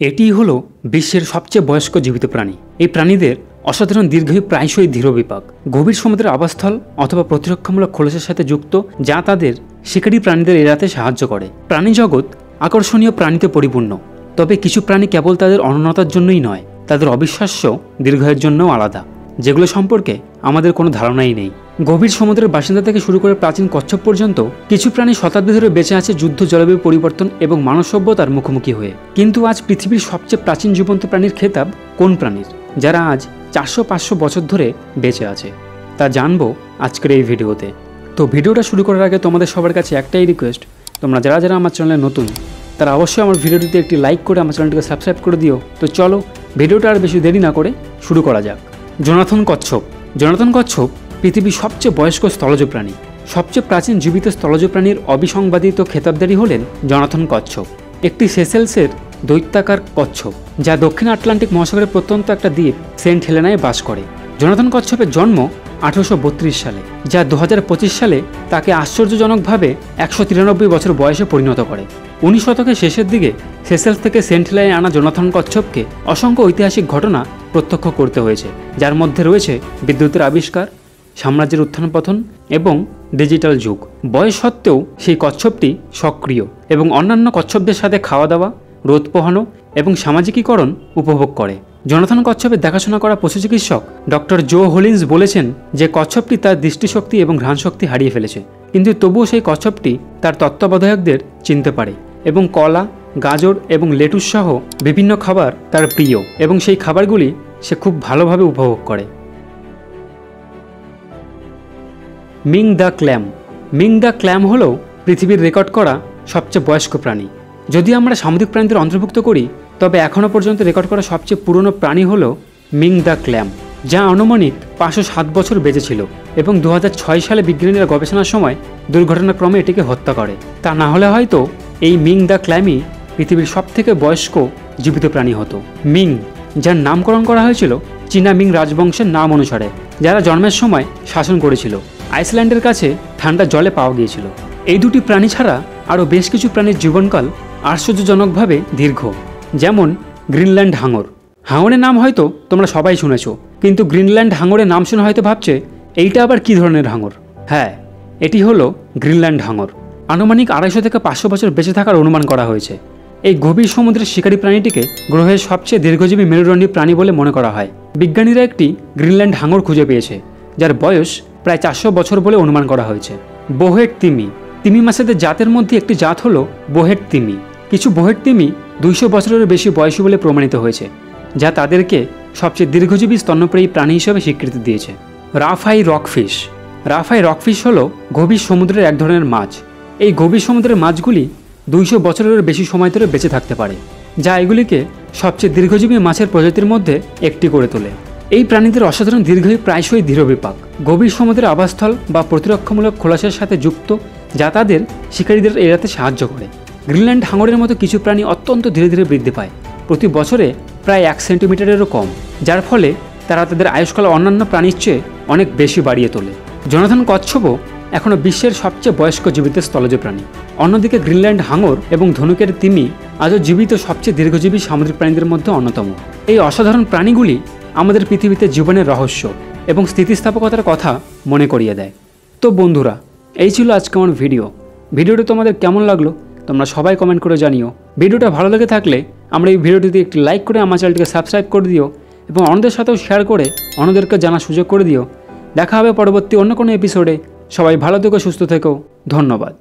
এটি হলো বিশ্বের সবচেয়ে বয়স্ক জীবিত প্রাণী। এই প্রাণীদের অসাধারণ দীর্ঘায়ু প্রায়শই দৃঢ় বিপাক, গভীর সমুদ্রের আবাসস্থল অথবা প্রতিরক্ষামূলক খোলসের সাথে যুক্ত, যা তাদের শিকারী প্রাণীদের এড়াতে সাহায্য করে। প্রাণী জগৎ আকর্ষণীয় প্রাণীতে পরিপূর্ণ, তবে কিছু প্রাণী কেবল তাদের অনন্যতার জন্যই নয়, তাদের অবিশ্বাস্য দীর্ঘায়ুর জন্যও আলাদা, যেগুলো সম্পর্কে আমাদের কোনো ধারণাই নেই। গভীর সমুদ্রের বাসিন্দা থেকে শুরু করে প্রাচীন কচ্ছপ পর্যন্ত কিছু প্রাণী শতাব্দী ধরে বেঁচে আছে যুদ্ধ, জলবায়ু পরিবর্তন এবং মানব সভ্যতার মুখোমুখি হয়ে। কিন্তু আজ পৃথিবীর সবচেয়ে প্রাচীন জীবন্ত প্রাণীর খেতাব কোন প্রাণীর, যারা আজ 400-500 বছর ধরে বেঁচে আছে, তা জানবো আজকের এই ভিডিওতে। তো ভিডিওটা শুরু করার আগে তোমাদের সবার কাছে একটাই রিকোয়েস্ট, তোমরা যারা যারা আমার চ্যানেলে নতুন তারা অবশ্যই আমার ভিডিওটিতে একটি লাইক করে আমার চ্যানেলটিকে সাবস্ক্রাইব করে দিও। তো চলো ভিডিওটা আর বেশি দেরি না করে শুরু করা যাক। জোনাথন কচ্ছপ। জোনাথন কচ্ছপ পৃথিবীর সবচেয়ে বয়স্ক স্থলজ প্রাণী। সবচেয়ে প্রাচীন জীবিত স্থলজ প্রাণীর অবিসংবাদিত খেতাবদারি হলেন জোনাথন কচ্ছপ, একটি সেসেলসের দৈত্যাকার কচ্ছপ, যা দক্ষিণ আটলান্টিক মহাসাগরের প্রত্যন্ত একটা দ্বীপ সেন্ট হেলেনায় বাস করে। জোনাথন কচ্ছপের জন্ম 1832 সালে, যা 2025 সালে তাকে আশ্চর্যজনকভাবে 193 বছর বয়সে পরিণত করে। 19 শতকের শেষের দিকে সেসেলস থেকে সেন্ট হেলেনায় আনা জোনাথন কচ্ছপকে অসংখ্য ঐতিহাসিক ঘটনা প্রত্যক্ষ করতে হয়েছে, যার মধ্যে রয়েছে বিদ্যুতের আবিষ্কার, সাম্রাজ্যের উত্থান পতন এবং ডিজিটাল যুগ। বয়স সত্ত্বেও সেই কচ্ছপটি সক্রিয় এবং অন্যান্য কচ্ছপদের সাথে খাওয়া দাওয়া, রোদ পোহানো এবং সামাজিকীকরণ উপভোগ করে। জোনাথন কচ্ছপের দেখাশোনা করা পশু চিকিৎসক ডক্টর জো হোলিন্স বলেছেন যে কচ্ছপটি তার দৃষ্টিশক্তি এবং ঘ্রাণশক্তি হারিয়ে ফেলেছে, কিন্তু তবুও সেই কচ্ছপটি তার তত্ত্বাবধায়কদের চিনতে পারে এবং কলা, গাজর এবং লেটুস সহ বিভিন্ন খাবার তার প্রিয় এবং সেই খাবারগুলি সে খুব ভালোভাবে উপভোগ করে। Ming the clam. Ming the clam হল পৃথিবীর রেকর্ড করা সবচেয়ে বয়স্ক প্রাণী। যদি আমরা সামুদ্রিক প্রাণীদের অন্তর্ভুক্ত করি, তবে এখনও পর্যন্ত রেকর্ড করা সবচেয়ে পুরনো প্রাণী হল মিং দ্য ক্ল্যাম, যা আনুমানিক 507 বছর বেঁচে ছিল এবং 2006 সালে বিজ্ঞানীরা গবেষণার সময় দুর্ঘটনাক্রমে এটিকে হত্যা করে। তা না হলে হয়তো এই মিং দ্য ক্ল্যামই পৃথিবীর সবথেকে বয়স্ক জীবিত প্রাণী হতো। মিং, যার নামকরণ করা হয়েছিল চীনা মিং রাজবংশের নাম অনুসারে, যারা জন্মের সময় শাসন করেছিল। আইসল্যান্ডের কাছে ঠান্ডা জলে পাওয়া গিয়েছিল। এই দুটি প্রাণী ছাড়া আরও বেশ কিছু প্রাণীর জীবনকাল আশ্চর্যজনকভাবে দীর্ঘ, যেমন গ্রিনল্যান্ড হাঙর। হাঙরের নাম হয়তো তোমরা সবাই শুনেছ, কিন্তু গ্রিনল্যান্ড হাঙরের নাম শুনে হয়তো ভাবছে এইটা আবার কী ধরনের হাঙর। হ্যাঁ, এটি হলো গ্রিনল্যান্ড হাঙর। আনুমানিক 250 থেকে 500 বছর বেঁচে থাকার অনুমান করা হয়েছে। এই গভীর সমুদ্রের শিকারী প্রাণীটিকে গ্রহের সবচেয়ে দীর্ঘজীবী মেরুদণ্ডী প্রাণী বলে মনে করা হয়। বিজ্ঞানীরা একটি গ্রিনল্যান্ড হাঙর খুঁজে পেয়েছে, যার বয়স প্রায় 400 বছর বলে অনুমান করা হয়েছে। বোহেড তিমি। তিমি মাছেদের জাতের মধ্যে একটি জাত হলো বোহেড তিমি। কিছু বোহেড তিমি 200 বছরেরও বেশি বয়সী বলে প্রমাণিত হয়েছে, যা তাদেরকে সবচেয়ে দীর্ঘজীবী স্তন্যপ্রায়ী প্রাণী হিসেবে স্বীকৃতি দিয়েছে। রাফাই রকফিশ। রাফাই রকফিশ হলো গভীর সমুদ্রের এক ধরনের মাছ। এই গভীর সমুদ্রের মাছগুলি 200 বছরেরও বেশি সময় ধরে বেঁচে থাকতে পারে, যা এগুলিকে সবচেয়ে দীর্ঘজীবী মাছের প্রজাতির মধ্যে একটি করে তোলে। এই প্রাণীদের অসাধারণ দীর্ঘায়ু প্রায়শই দৃঢ় বিপাক, গভীর সমুদ্রের আবাসস্থল বা প্রতিরক্ষামূলক খোলসের সাথে যুক্ত, যা তাদের শিকারীদের এড়াতে সাহায্য করে। গ্রিনল্যান্ড হাঙরের মতো কিছু প্রাণী অত্যন্ত ধীরে ধীরে বৃদ্ধি পায়, প্রতি বছরে প্রায় 1 সেন্টিমিটারেরও কম, যার ফলে তারা তাদের আয়ুষ্কাল অন্যান্য প্রাণীর চেয়ে অনেক বেশি বাড়িয়ে তোলে। জোনাথন কচ্ছপও এখনও বিশ্বের সবচেয়ে বয়স্ক জীবিত স্থলজ প্রাণী। অন্যদিকে গ্রিনল্যান্ড হাঙর এবং ধনুকের তিমি আজও জীবিত সবচেয়ে দীর্ঘজীবী সামুদ্রিক প্রাণীদের মধ্যে অন্যতম। এই অসাধারণ প্রাণীগুলি আমাদের পৃথিবীতে জীবনের রহস্য এবং স্থিতিস্থাপকতার কথা মনে করিয়ে দেয়। তো বন্ধুরা, এই ছিল আজকে আমার ভিডিওটি তোমাদের কেমন লাগলো তোমরা সবাই কমেন্ট করে জানিও। ভিডিওটা ভালো লেগে থাকলে আমরা এই ভিডিওটিতে একটি লাইক করে আমার চ্যানেলটিকে সাবস্ক্রাইব করে দিও এবং অন্যদের সাথেও শেয়ার করে অন্যদেরকে জানার সুযোগ করে দিও। দেখা হবে পরবর্তী অন্য কোনো এপিসোডে। সবাই ভালো থেকো, সুস্থ থেকো। ধন্যবাদ।